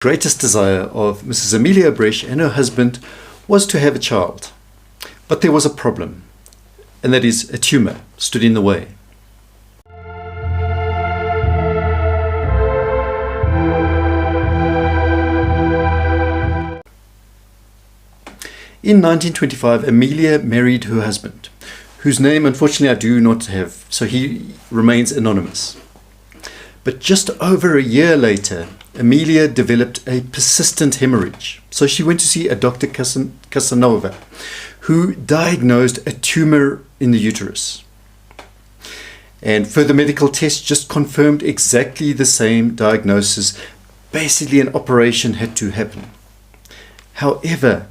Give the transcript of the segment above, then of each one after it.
Greatest desire of Mrs. Amelia Abresch and her husband was to have a child. But there was a problem, and that is a tumor stood in the way. In 1925, Amelia married her husband, whose name unfortunately I do not have, so he remains anonymous. But just over a year later, Amelia developed a persistent hemorrhage. So she went to see a Dr. Casanova, who diagnosed a tumor in the uterus. And further medical tests just confirmed exactly the same diagnosis. Basically, an operation had to happen. However,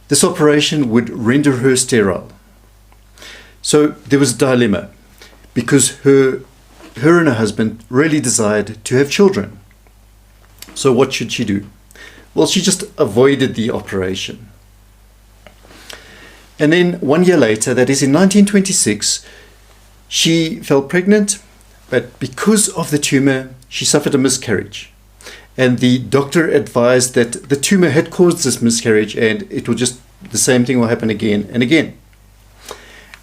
this operation would render her sterile. So there was a dilemma, because her and her husband really desired to have children. So what should she do? Well, she just avoided the operation. And then 1 year later, that is in 1926, she fell pregnant, but because of the tumor, she suffered a miscarriage. And the doctor advised that the tumor had caused this miscarriage and it will just, the same thing will happen again and again.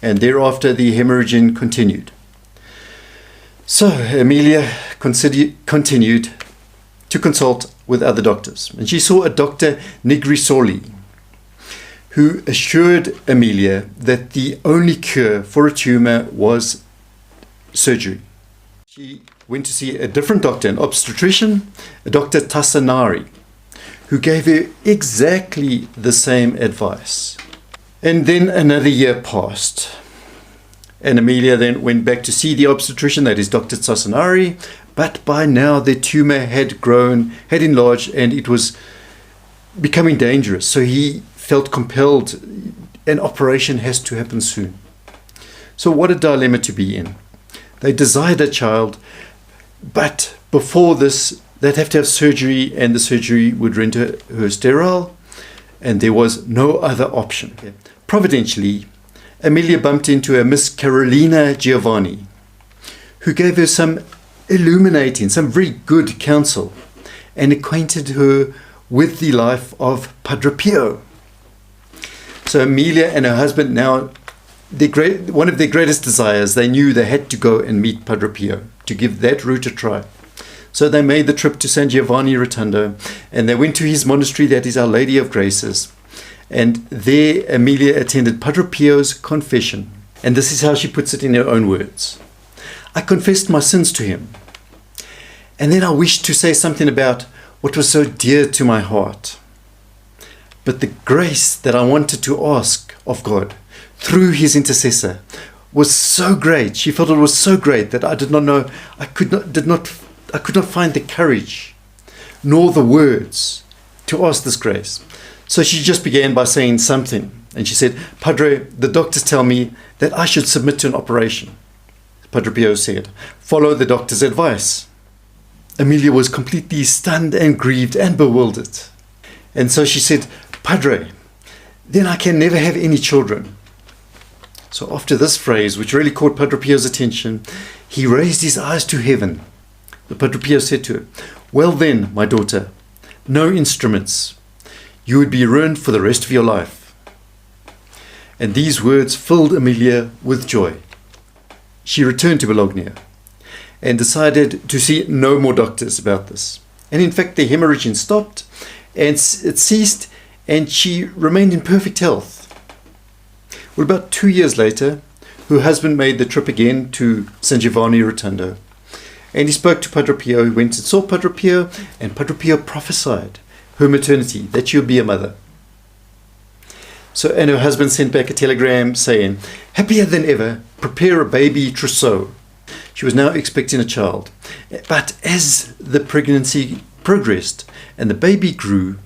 And thereafter, the hemorrhaging continued. So Amelia continued to consult with other doctors. And she saw a Dr. Negrisoli, who assured Amelia that the only cure for a tumor was surgery. She went to see a different doctor, an obstetrician, a Dr. Tassanari, who gave her exactly the same advice. And then another year passed. And Amelia then went back to see the obstetrician, that is Dr. Tassanari, but by now the tumor had grown, had enlarged, and it was becoming dangerous. So he felt compelled, an operation has to happen soon. So what a dilemma to be in. They desired a child, but before this, they'd have to have surgery, and the surgery would render her sterile, and there was no other option. Providentially, Amelia bumped into a Miss Carolina Giovanni, who gave her some illuminating, some very good counsel, and acquainted her with the life of Padre Pio. So Amelia and her husband now, one of their greatest desires, they knew they had to go and meet Padre Pio to give that route a try. So they made the trip to San Giovanni Rotondo, and they went to his monastery, that is Our Lady of Graces. And there Amelia attended Padre Pio's confession. And this is how she puts it in her own words. I confessed my sins to him. And then I wished to say something about what was so dear to my heart. But the grace that I wanted to ask of God through his intercessor was so great. She felt it was so great that I did not know, I could not find the courage nor the words to ask this grace. So she just began by saying something. And she said, Padre, the doctors tell me that I should submit to an operation. Padre Pio said, follow the doctor's advice. Amelia was completely stunned and grieved and bewildered. And so she said, Padre, then I can never have any children. So after this phrase, which really caught Padre Pio's attention, he raised his eyes to heaven. The Padre Pio said to her, well then, my daughter, no instruments. You would be ruined for the rest of your life. And these words filled Amelia with joy. She returned to Bologna and decided to see no more doctors about this. And in fact, the hemorrhaging stopped and it ceased, and she remained in perfect health. Well, about 2 years later, her husband made the trip again to San Giovanni Rotondo. And he spoke to Padre Pio. He went and saw Padre Pio, and Padre Pio prophesied her maternity, that she would be a mother. So, and her husband sent back a telegram saying, happier than ever, prepare a baby trousseau. She was now expecting a child. But as the pregnancy progressed and the baby grew,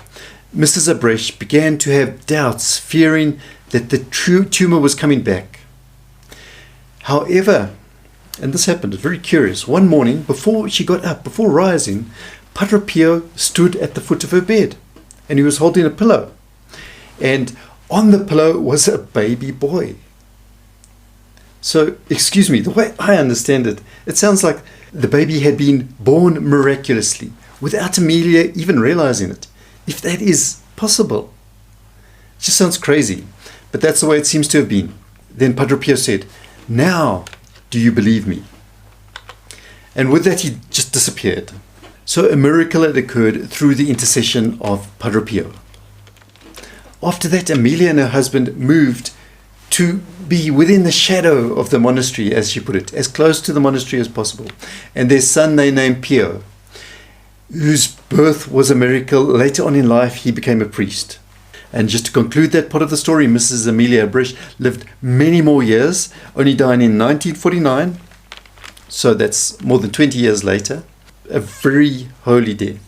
Mrs. Abresch began to have doubts, fearing that the tumor was coming back. However, and this happened, it's very curious, one morning before she got up, before rising, Padre Pio stood at the foot of her bed and he was holding a pillow. And on the pillow was a baby boy. So, excuse me, the way I understand it, it sounds like the baby had been born miraculously without Amelia even realizing it. If that is possible. It just sounds crazy, but that's the way it seems to have been. Then Padre Pio said, "Now, do you believe me?" And with that, he just disappeared. So a miracle had occurred through the intercession of Padre Pio. After that, Amelia and her husband moved to be within the shadow of the monastery, as she put it, as close to the monastery as possible. And their son they named Pio, whose birth was a miracle. Later on in life, he became a priest. And just to conclude that part of the story, Mrs. Amelia Abresch lived many more years, only dying in 1949. So that's more than 20 years later. A very holy death.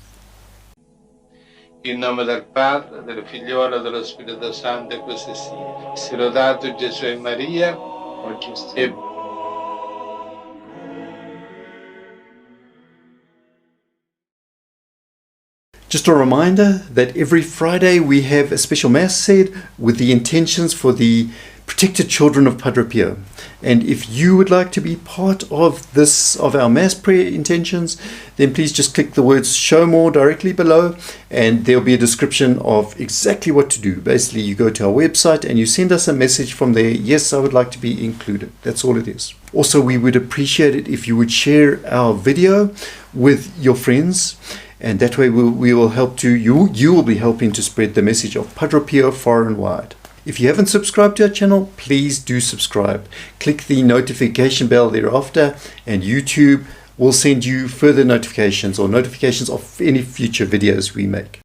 In nome del Padre, del Figliolo e dello Spirito Santo, e così sia. Sia lodato Gesù e Maria, e Just a reminder that every Friday we have a special Mass said with the intentions for the protected children of Padre Pio. And if you would like to be part of our Mass prayer intentions, then please just click the words "Show More" directly below, and there'll be a description of exactly what to do. Basically, you go to our website and you send us a message from there. Yes, I would like to be included. That's all it is. Also, we would appreciate it if you would share our video with your friends. And that way we will help to you will be helping to spread the message of Padre Pio far and wide. If you haven't subscribed to our channel, please do subscribe. Click the notification bell thereafter, and YouTube will send you further notifications or notifications of any future videos we make.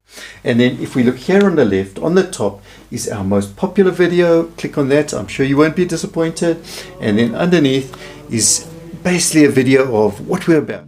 And then if we look here on the left, on the top is our most popular video. Click on that. I'm sure you won't be disappointed. And then underneath is basically a video of what we're about.